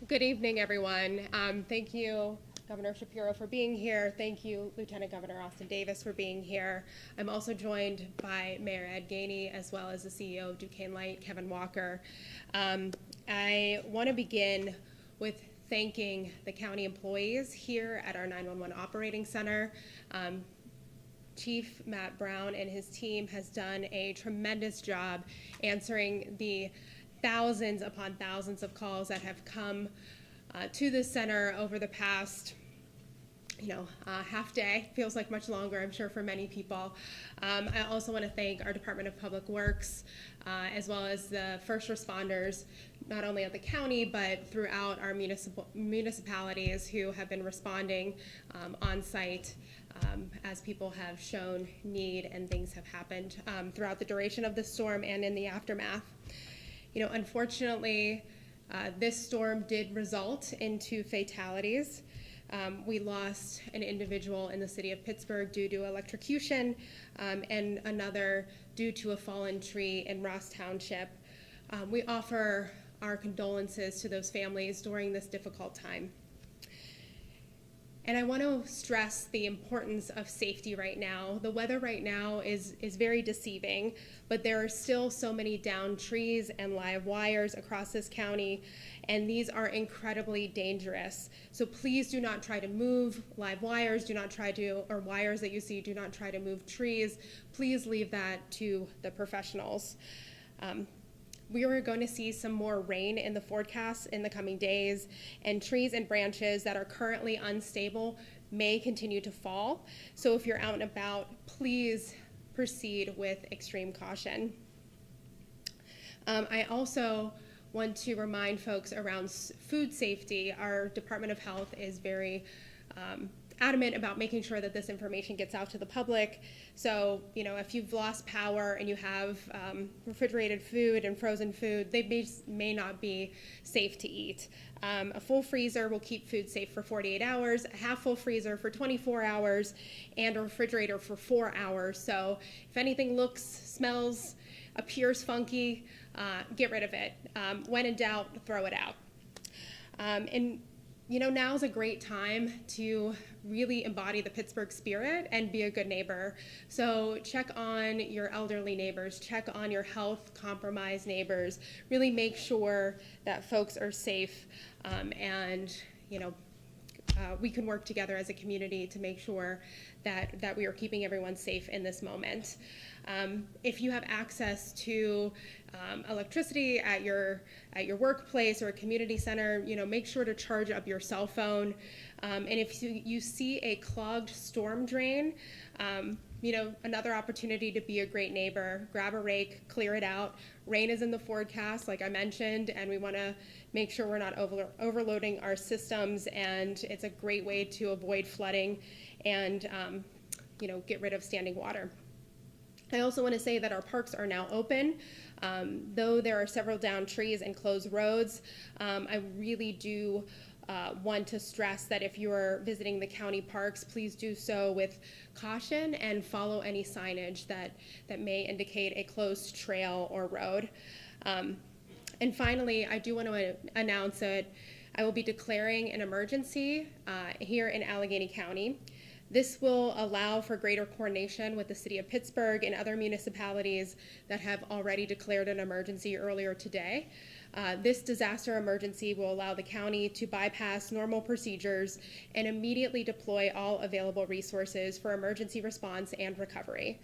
Good evening, everyone. Thank you, Governor Shapiro, for being here. Thank you, Lieutenant Governor Austin Davis, for being here. I'm also joined by Mayor Allegheny, as well as the CEO of Duquesne Light, Kevin Walker. I want to begin with thanking the county employees here at our 911 Operating Center. Chief Matt Brown and his team has done a tremendous job answering the thousands upon thousands of calls that have come to the center over the past half day. Feels like much longer, I'm sure, for many people. I also want to thank our Department of Public Works, as well as the first responders, not only at the county, but throughout our municipalities who have been responding on site as people have shown need and things have happened throughout the duration of the storm and in the aftermath. Unfortunately, this storm did result in 2 fatalities. We lost an individual in the city of Pittsburgh due to electrocution, and another due to a fallen tree in Ross Township. We offer our condolences to those families during this difficult time. And I want to stress the importance of safety right now. The weather right now is very deceiving, but there are still so many downed trees and live wires across this county, and these are incredibly dangerous. So please do not try to move live wires, or wires that you see, do not try to move trees. Please leave that to the professionals. We are going to see some more rain in the forecast in the coming days, and trees and branches that are currently unstable may continue to fall. So if you're out and about, please proceed with extreme caution. I also want to remind folks around food safety. Our Department of Health is very adamant about making sure that this information gets out to the public. So, if you've lost power and you have refrigerated food and frozen food, they may not be safe to eat. A full freezer will keep food safe for 48 hours, a half full freezer for 24 hours, and a refrigerator for 4 hours. So if anything looks, smells, appears funky, get rid of it. When in doubt, throw it out. Now is a great time to really embody the Pittsburgh spirit and be a good neighbor. So check on your elderly neighbors, check on your health compromised neighbors, really make sure that folks are safe, and we can work together as a community to make sure that we are keeping everyone safe in this moment. If you have access to electricity at your workplace or a community center, make sure to charge up your cell phone. And if you see a clogged storm drain, another opportunity to be a great neighbor, grab a rake, clear it out. Rain is in the forecast, like I mentioned, and we want to make sure we're not overloading our systems, and it's a great way to avoid flooding and get rid of standing water. I also want to say that our parks are now open. Though there are several downed trees and closed roads, I really do want to stress that if you are visiting the county parks, please do so with caution and follow any signage that may indicate a closed trail or road. And finally, I do want to announce that I will be declaring an emergency here in Allegheny County. This will allow for greater coordination with the city of Pittsburgh and other municipalities that have already declared an emergency earlier today. This disaster emergency will allow the county to bypass normal procedures and immediately deploy all available resources for emergency response and recovery.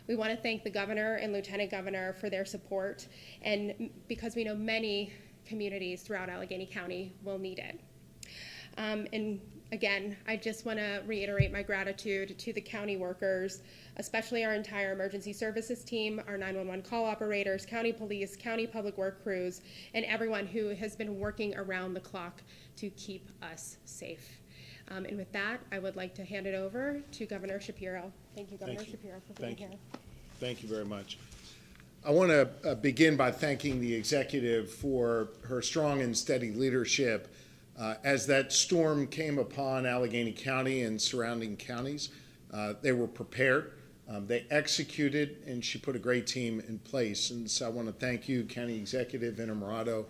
We want to thank the governor and lieutenant governor for their support, and because we know many communities throughout Allegheny County will need it. And again, I just want to reiterate my gratitude to the county workers, especially our entire emergency services team, our 911 call operators, county police, county public work crews, and everyone who has been working around the clock to keep us safe. And with that, I would like to hand it over to Governor Shapiro. Thank you, Governor Shapiro, for being here. Thank you very much. I want to begin by thanking the executive for her strong and steady leadership as that storm came upon Allegheny County and surrounding counties. They were prepared, they executed, and she put a great team in place. And so I want to thank you, County Executive Innamorato,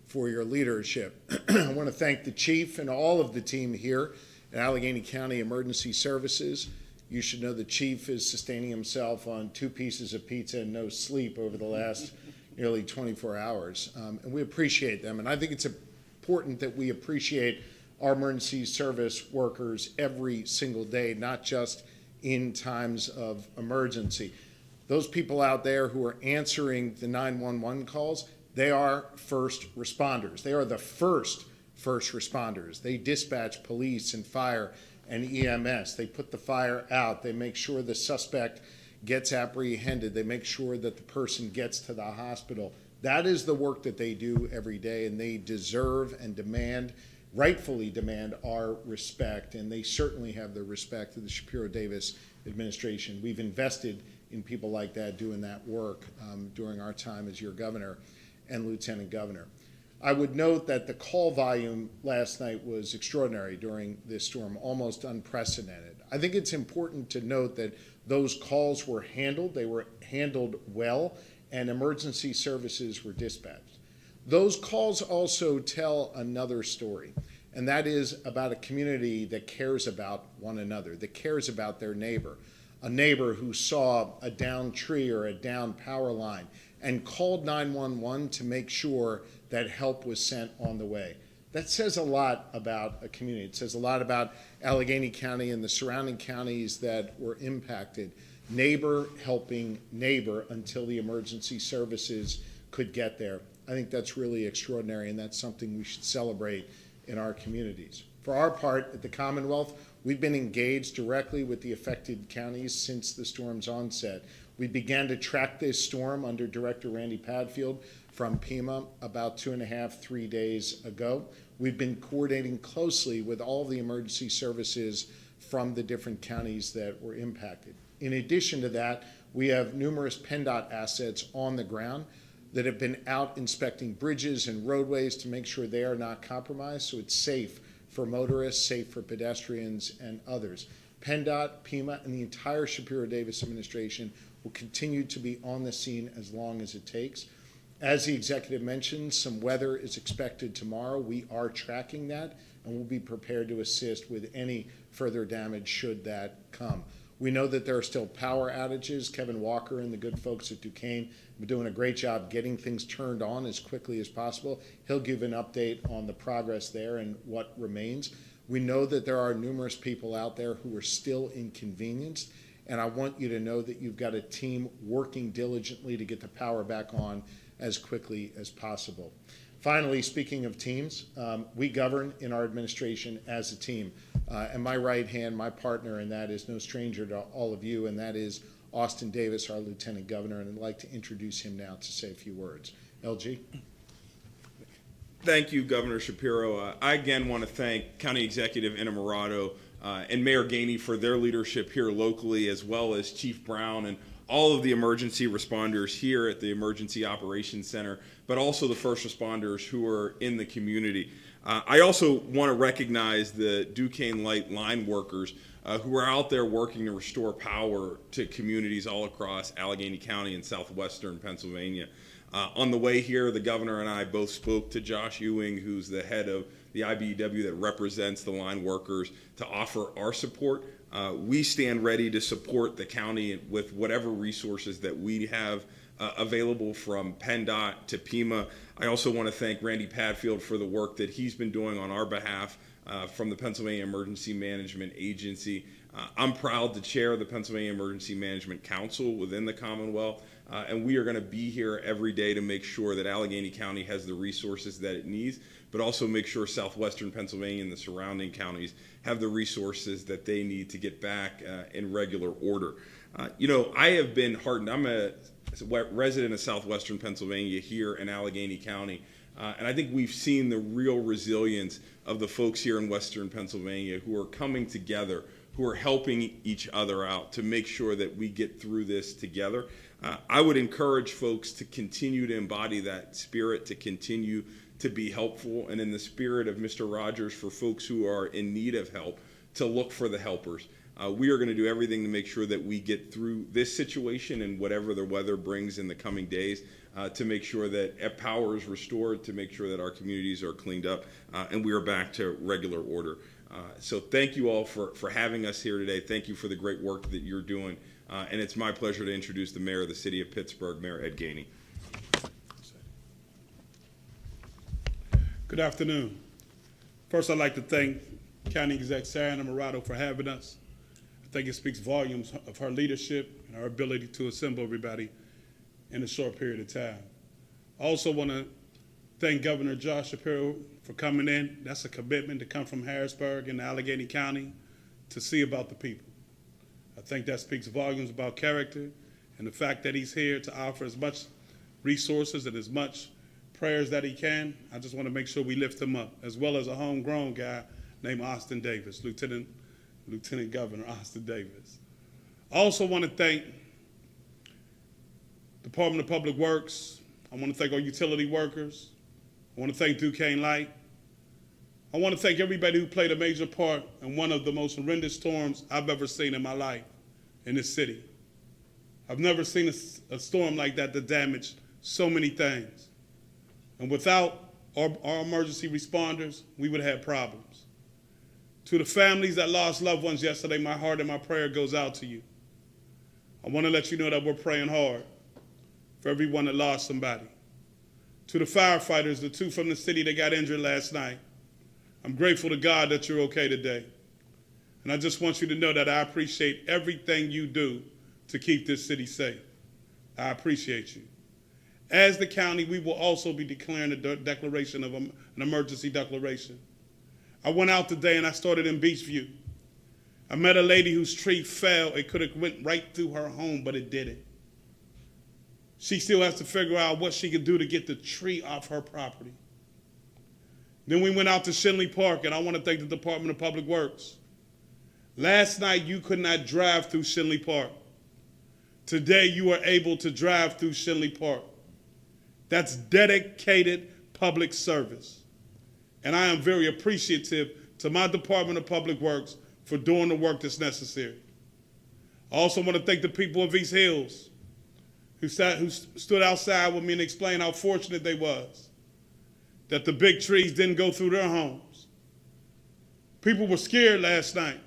for your leadership. I want to thank the chief and all of the team here at Allegheny County Emergency Services. You should know the chief is sustaining himself on 2 pieces of pizza and no sleep over the last nearly 24 hours. And we appreciate them. And I think it's important that we appreciate our emergency service workers every single day, not just in times of emergency. Those people out there who are answering the 911 calls, they are first responders. They are the first responders. They dispatch police and fire and EMS. They put the fire out. They make sure the suspect gets apprehended. They make sure that the person gets to the hospital. That is the work that they do every day, and they deserve and demand, rightfully demand, our respect, and they certainly have the respect of the Shapiro Davis administration. We've invested in people like that doing that work during our time as your governor and lieutenant governor. I would note that the call volume last night was extraordinary during this storm, almost unprecedented. I think it's important to note that those calls were handled. They were handled well, and emergency services were dispatched. Those calls also tell another story, and that is about a community that cares about one another, that cares about their neighbor, a neighbor who saw a downed tree or a downed power line and called 911 to make sure that help was sent on the way. That says a lot about a community. It says a lot about Allegheny County and the surrounding counties that were impacted. Neighbor helping neighbor until the emergency services could get there. I think that's really extraordinary, and that's something we should celebrate in our communities. For our part, at the Commonwealth, we've been engaged directly with the affected counties since the storm's onset. We began to track this storm under Director Randy Padfield from PEMA about 2.5, 3 days ago. We've been coordinating closely with all the emergency services from the different counties that were impacted. In addition to that, we have numerous PennDOT assets on the ground that have been out inspecting bridges and roadways to make sure they are not compromised, so it's safe for motorists, safe for pedestrians and others. PennDOT, PEMA, and the entire Shapiro Davis administration will continue to be on the scene as long as it takes. As the executive mentioned, some weather is expected tomorrow. We are tracking that, and we'll be prepared to assist with any further damage should that come. We know that there are still power outages. Kevin Walker and the good folks at Duquesne have been doing a great job getting things turned on as quickly as possible. He'll give an update on the progress there and what remains. We know that there are numerous people out there who are still inconvenienced, and I want you to know that you've got a team working diligently to get the power back on as quickly as possible. Finally, speaking of teams, we govern in our administration as a team. And my right hand, my partner in that is no stranger to all of you, and that is Austin Davis, our Lieutenant Governor, and I'd like to introduce him now to say a few words. LG. Thank you, Governor Shapiro. I again want to thank County Executive Innamorato and Mayor Gainey for their leadership here locally, as well as Chief Brown and all of the emergency responders here at the Emergency Operations Center, but also the first responders who are in the community. I also want to recognize the Duquesne Light line workers who are out there working to restore power to communities all across Allegheny County and southwestern Pennsylvania. On the way here, the governor and I both spoke to Josh Ewing, who's the head of the IBEW that represents the line workers, to offer our support. We stand ready to support the county with whatever resources that we have available, from PennDOT to PEMA. I also want to thank Randy Padfield for the work that he's been doing on our behalf from the Pennsylvania Emergency Management Agency. I'm proud to chair the Pennsylvania Emergency Management Council within the Commonwealth, and we are going to be here every day to make sure that Allegheny County has the resources that it needs, but also make sure southwestern Pennsylvania and the surrounding counties have the resources that they need to get back in regular order. I have been heartened. I'm a resident of southwestern Pennsylvania here in Allegheny County, and I think we've seen the real resilience of the folks here in western Pennsylvania who are coming together, who are helping each other out to make sure that we get through this together. I would encourage folks to continue to embody that spirit, to continue to be helpful, and in the spirit of Mr. Rogers, for folks who are in need of help, to look for the helpers. We are going to do everything to make sure that we get through this situation and whatever the weather brings in the coming days, to make sure that power is restored, to make sure that our communities are cleaned up, and we are back to regular order. So thank you all for having us here today. Thank you for the great work that you're doing. And it's my pleasure to introduce the mayor of the city of Pittsburgh, Mayor Ed Gainey. Good afternoon. First, I'd like to thank County Exec Sarah Morado for having us. I think it speaks volumes of her leadership and her ability to assemble everybody in a short period of time. I also want to thank Governor Josh Shapiro for coming in. That's a commitment to come from Harrisburg and Allegheny County to see about the people. I think that speaks volumes about character and the fact that he's here to offer as much resources and as much prayers that he can. I just want to make sure we lift him up, as well as a homegrown guy named Austin Davis, Lieutenant Governor Austin Davis. I also want to thank Department of Public Works. I want to thank our utility workers. I want to thank Duquesne Light. I want to thank everybody who played a major part in one of the most horrendous storms I've ever seen in my life in this city. I've never seen a storm like that damaged so many things. And without our emergency responders, we would have problems. To the families that lost loved ones yesterday, my heart and my prayer goes out to you. I want to let you know that we're praying hard for everyone that lost somebody. To the firefighters, the 2 from the city that got injured last night, I'm grateful to God that you're okay today. And I just want you to know that I appreciate everything you do to keep this city safe. I appreciate you. As the county, we will also be declaring a declaration of an emergency declaration. I went out today and I started in Beachview. I met a lady whose tree fell. It could have went right through her home, but it didn't. She still has to figure out what she can do to get the tree off her property. Then we went out to Shinley Park, and I want to thank the Department of Public Works. Last night, you could not drive through Shinley Park. Today, you are able to drive through Shinley Park. That's dedicated public service. And I am very appreciative to my Department of Public Works for doing the work that's necessary. I also want to thank the people of East Hills who stood outside with me and explained how fortunate they was that the big trees didn't go through their homes. People were scared last night.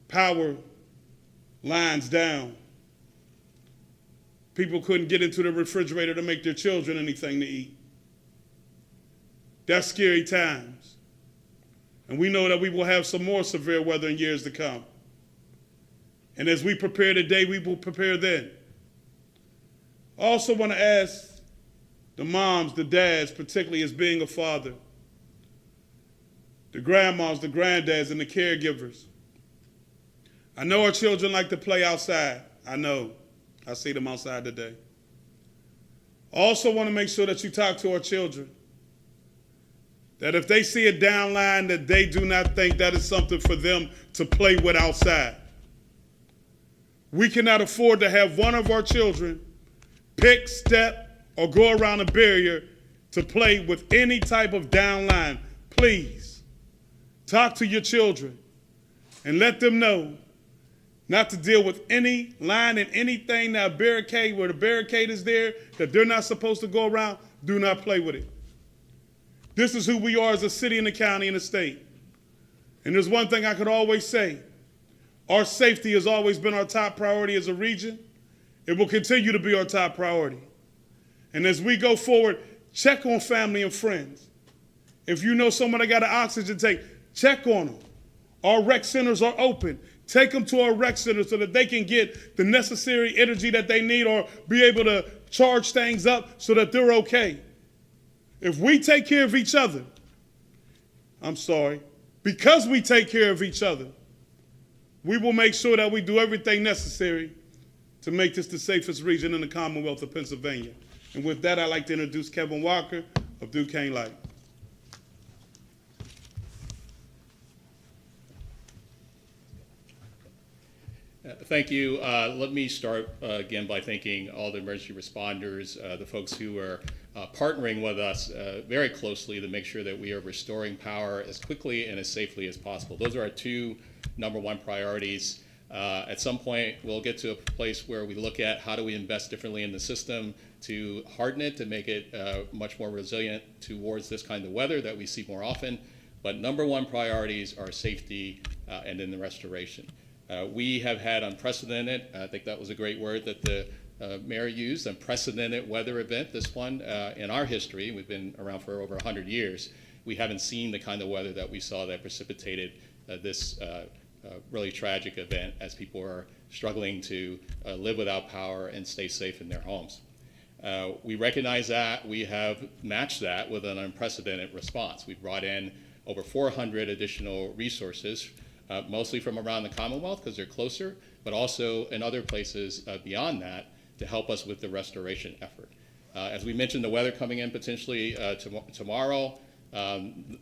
Power lines down. People couldn't get into the refrigerator to make their children anything to eat. That's scary times. And we know that we will have some more severe weather in years to come. And as we prepare today, we will prepare then. I also want to ask the moms, the dads, particularly as being a father, the grandmas, the granddads, and the caregivers. I know our children like to play outside. I know. I see them outside today. I also want to make sure that you talk to our children, that if they see a down line, that they do not think that is something for them to play with outside. We cannot afford to have one of our children pick, step, or go around a barrier to play with any type of down line. Please, talk to your children and let them know not to deal with any line and anything that barricade, where the barricade is there, that they're not supposed to go around. Do not play with it. This is who we are as a city and a county and a state. And there's one thing I could always say. Our safety has always been our top priority as a region. It will continue to be our top priority. And as we go forward, check on family and friends. If you know someone that got an oxygen tank, check on them. Our rec centers are open. Take them to our rec center so that they can get the necessary energy that they need, or be able to charge things up so that they're okay. If we take care of each other, because we take care of each other, we will make sure that we do everything necessary to make this the safest region in the Commonwealth of Pennsylvania. And with that, I'd like to introduce Kevin Walker of Duquesne Light. Thank you. Let me start again by thanking all the emergency responders, the folks who are partnering with us very closely to make sure that we are restoring power as quickly and as safely as possible. Those are our two number one priorities. At some point, we'll get to a place where we look at how do we invest differently in the system to harden it, to make it much more resilient towards this kind of weather that we see more often. But number one priorities are safety and then the restoration. We have had unprecedented, I think that was a great word that the mayor used, unprecedented weather event, this one in our history. We've been around for over 100 years. We haven't seen the kind of weather that we saw that precipitated this really tragic event as people are struggling to live without power and stay safe in their homes. We recognize that. We have matched that with an unprecedented response. We brought in over 400 additional resources, mostly from around the Commonwealth because they're closer, but also in other places beyond that to help us with the restoration effort. As we mentioned, the weather coming in potentially tomorrow,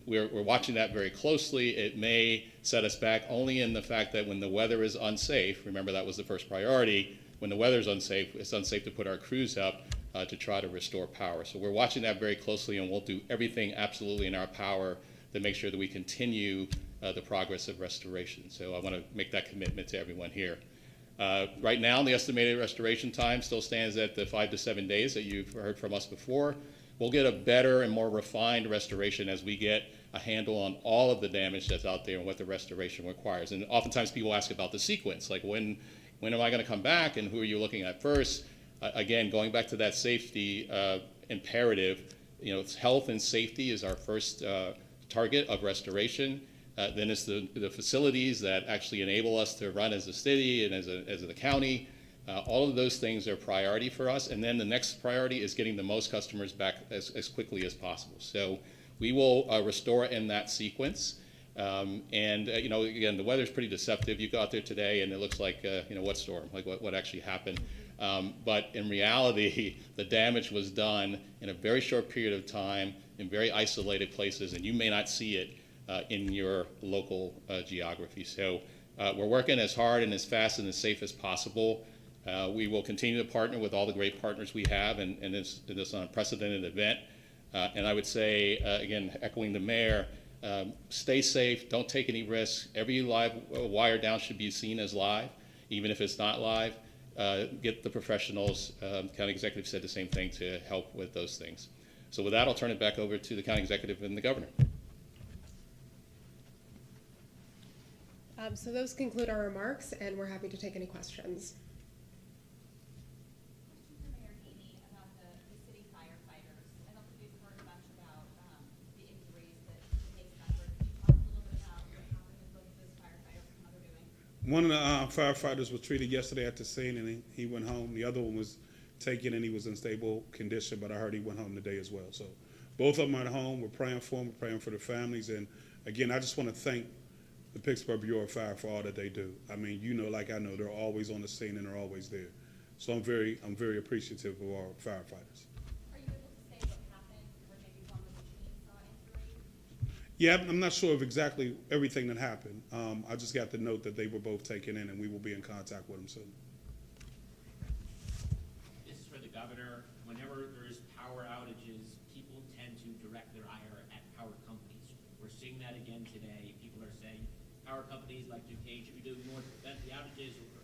we're watching that very closely. It may set us back only in the fact that when the weather is unsafe, remember that was the first priority, when the weather is unsafe, it's unsafe to put our crews up to try to restore power. So we're watching that very closely, and we'll do everything absolutely in our power to make sure that we continue the progress of restoration. So I want to make that commitment to everyone here. Right now, the estimated restoration time still stands at the 5 to 7 days that you've heard from us before. We'll get a better and more refined restoration as we get a handle on all of the damage that's out there and what the restoration requires. And oftentimes people ask about the sequence, like when am I going to come back and who are you looking at first? Again, going back to that safety imperative, it's health and safety is our first target of restoration. Then it's the facilities that actually enable us to run as a city and as the county. All of those things are priority for us. And then the next priority is getting the most customers back as quickly as possible. So we will restore in that sequence. Again, the weather's pretty deceptive. You go out there today and it looks like, what storm, like what actually happened. But in reality, the damage was done in a very short period of time in very isolated places, and you may not see it in your local geography. So we're working as hard and as fast and as safe as possible. We will continue to partner with all the great partners we have in this unprecedented event. And I would say, again, echoing the mayor, stay safe, don't take any risks. Every live wire down should be seen as live, even if it's not live. Get the professionals, county executive said the same thing, to help with those things. So with that, I'll turn it back over to the county executive and the governor. So those conclude our remarks, and we're happy to take any questions. Mayor Haney, about the city firefighters. I don't think we've heard much about the injuries that they suffered. Can you talk a little bit about what happened with both of those firefighters and how they're doing? One of the firefighters was treated yesterday at the scene, and he went home. The other one was taken, and he was in stable condition, but I heard he went home today as well. So both of them are at home. We're praying for them. We're praying for their families. And, again, I just want to thank the Pittsburgh Bureau of Fire for all that they do. I mean, like I know, they're always on the scene and they're always there. So I'm very appreciative of our firefighters. Are you able to say what happened, or maybe one was a chainsaw injury? Yeah, I'm not sure of exactly everything that happened. I just got the note that they were both taken in, and we will be in contact with them soon. This is for the governor. Whenever there's power outages, people tend to direct their ire at power companies. We're seeing that again today. People are saying power companies like Duquesne should be doing more to prevent the outages or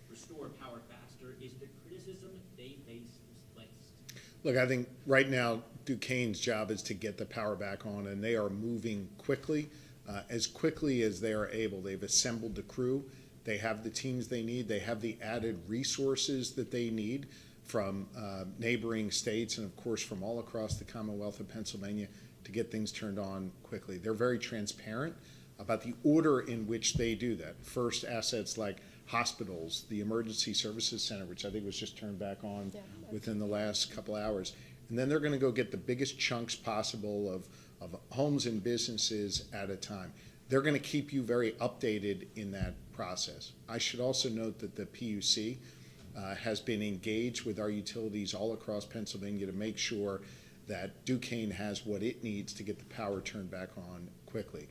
restore power faster. Is the criticism they face misplaced? Look, I think right now Duquesne's job is to get the power back on, and they are moving quickly, as quickly as they are able. They've assembled the crew. They have the teams they need. They have the added resources that they need from neighboring states and, of course, from all across the Commonwealth of Pennsylvania to get things turned on quickly. They're very transparent about the order in which they do that. First, assets like hospitals, the Emergency Services Center, which I think was just turned back on within the last couple hours. And then they're going to go get the biggest chunks possible of homes and businesses at a time. They're going to keep you very updated in that process. I should also note that the PUC has been engaged with our utilities all across Pennsylvania to make sure that Duquesne has what it needs to get the power turned back on quickly.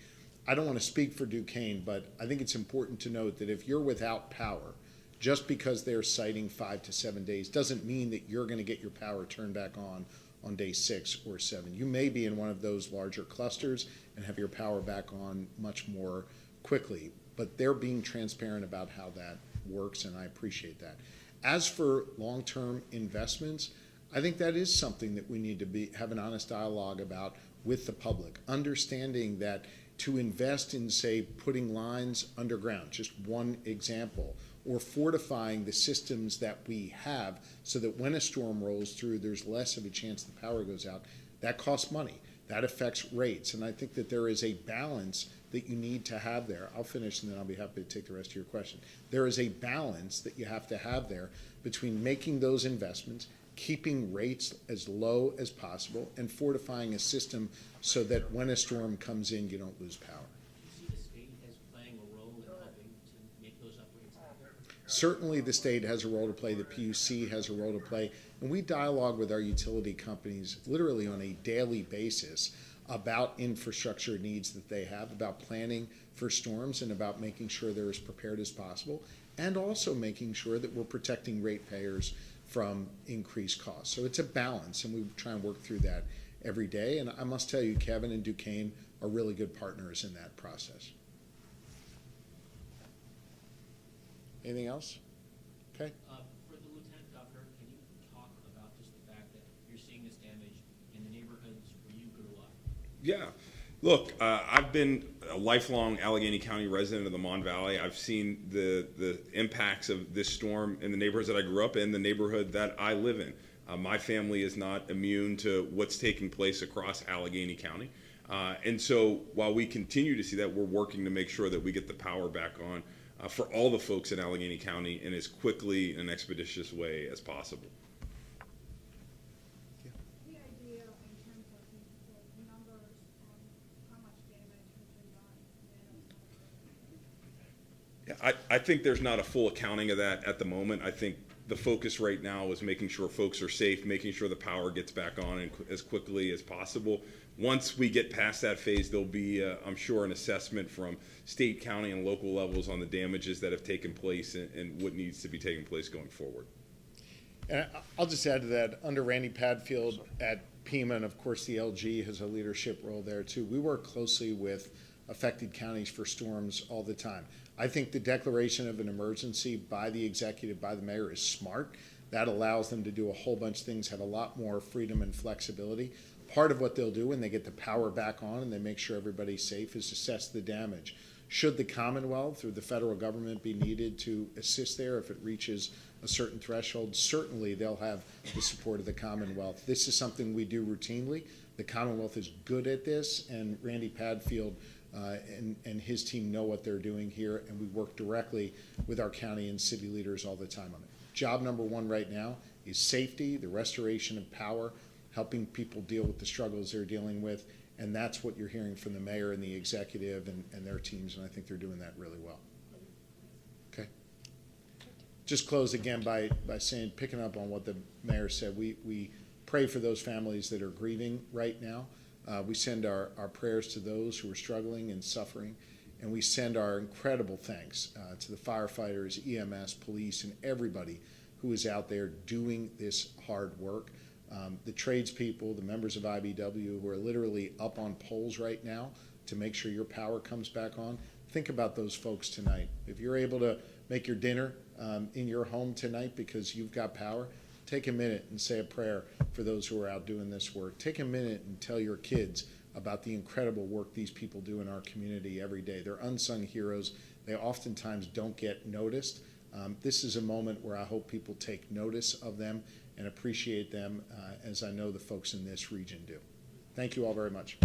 I don't want to speak for Duquesne, but I think it's important to note that if you're without power, just because they're citing 5 to 7 days doesn't mean that you're going to get your power turned back on on day 6 or 7. You may be in one of those larger clusters and have your power back on much more quickly, but they're being transparent about how that works, and I appreciate that. As for long-term investments, I think that is something that we need to have an honest dialogue about with the public, understanding that to invest in, say, putting lines underground, just one example, or fortifying the systems that we have so that when a storm rolls through, there's less of a chance the power goes out, that costs money. That affects rates. And I think that there is a balance that you need to have there. I'll finish and then I'll be happy to take the rest of your question. There is a balance that you have to have there between making those investments, keeping rates as low as possible, and fortifying a system so that when a storm comes in, you don't lose power. Do you see the state as playing a role in helping to make those upgrades happen? Certainly the state has a role to play, the PUC has a role to play, and we dialogue with our utility companies literally on a daily basis about infrastructure needs that they have, about planning for storms, and about making sure they're as prepared as possible, and also making sure that we're protecting ratepayers from increased costs. So it's a balance, and we try and work through that every day. And I must tell you, Kevin and Duquesne are really good partners in that process. Anything else? Okay. For the Lieutenant Governor, can you talk about just the fact that you're seeing this damage in the neighborhoods where you grew up? Yeah. Look, I've been a lifelong Allegheny County resident of the Mon Valley. I've seen the impacts of this storm in the neighborhoods that I grew up in, the neighborhood that I live in. My family is not immune to what's taking place across Allegheny County. And so while we continue to see that, we're working to make sure that we get the power back on for all the folks in Allegheny County in as quickly and expeditious way as possible. Any idea in terms of the numbers on how much damage has been done? I think there's not a full accounting of that at the moment. I think the focus right now is making sure folks are safe, making sure the power gets back on as quickly as possible. Once we get past that phase, there'll be, I'm sure, an assessment from state, county, and local levels on the damages that have taken place and what needs to be taking place going forward. And I'll just add to that, under Randy Padfield at PEMA, and of course the LG has a leadership role there too, we work closely with affected counties for storms all the time. I think the declaration of an emergency by the executive, by the mayor, is smart. That allows them to do a whole bunch of things, have a lot more freedom and flexibility. Part of what they'll do when they get the power back on and they make sure everybody's safe is assess the damage. Should the Commonwealth or the federal government be needed to assist there if it reaches a certain threshold, certainly they'll have the support of the Commonwealth. This is something we do routinely. The Commonwealth is good at this, and Randy Padfield and his team know what they're doing here, and we work directly with our county and city leaders all the time on it. Job number one right now is safety, the restoration of power, helping people deal with the struggles they're dealing with, and that's what you're hearing from the mayor and the executive and their teams, and I think they're doing that really well. Okay. Just close again by saying, picking up on what the mayor said, we pray for those families that are grieving right now. We send our prayers to those who are struggling and suffering, and we send our incredible thanks to the firefighters, EMS, police, and everybody who is out there doing this hard work. The tradespeople, the members of IBW who are literally up on poles right now to make sure your power comes back on. Think about those folks tonight. If you're able to make your dinner in your home tonight because you've got power, take a minute and say a prayer for those who are out doing this work. Take a minute and tell your kids about the incredible work these people do in our community every day. They're unsung heroes. They oftentimes don't get noticed. This is a moment where I hope people take notice of them and appreciate them, as I know the folks in this region do. Thank you all very much.